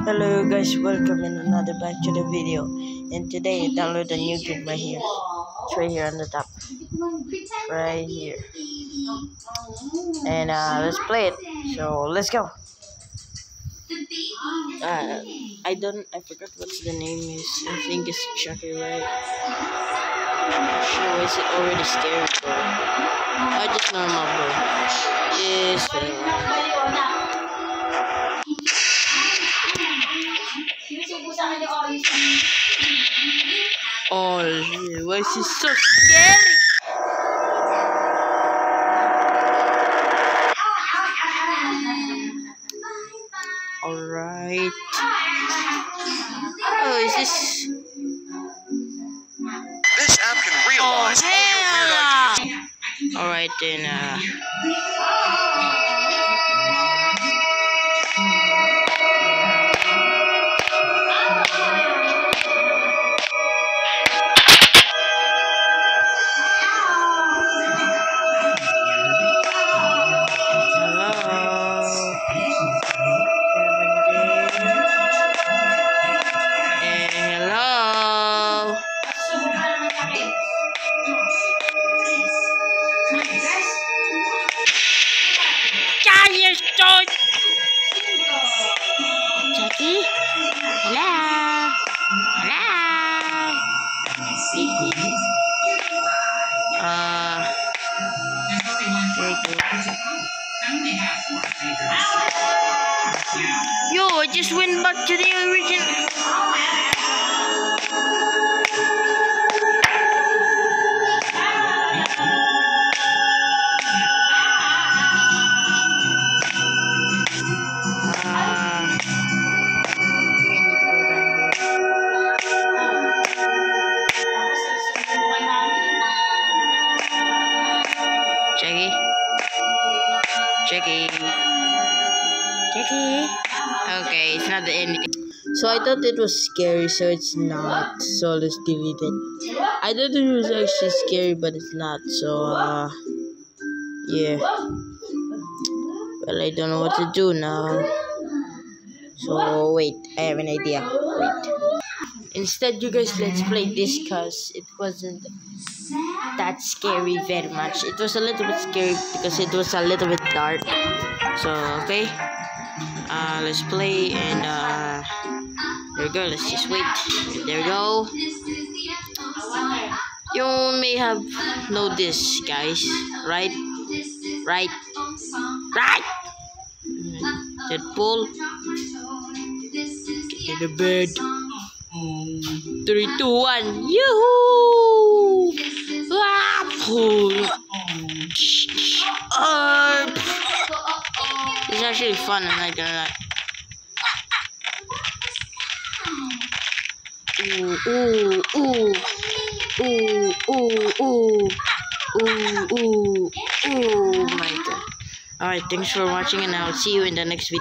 Hello guys, welcome in another back to the video. And today I download a new game right here. It's right here on the top. Right here. And let's play it. So let's go. I forgot what the name is. I think it's Chucky, right? Sure, is it already scary, bro? Oh, just normal, bro. Yes, oh, yeah. Why is this so scary? Alright. Oh, is this? This app can realize all your weird ideas. Alright then, Jackie? Hello? Hello? Yo, I just went back to the original. Jackie. Okay, it's not the ending. So I thought it was scary, so it's not. So let's delete it. I thought it was actually scary, but it's not. So yeah. Well, I don't know what to do now. So wait, I have an idea. Wait. Instead, you guys, let's play this because it wasn't that scary very much. It was a little bit scary because it was a little bit dark. So okay, let's play and there we go. Let's just wait. There we go. You may have know this, guys, right? Deadpool, get to the bed. 3, 2, 1, yoo-hoo! It's actually fun, I'm not gonna lie. Oh my god. Alright, thanks for watching and I'll see you in the next video.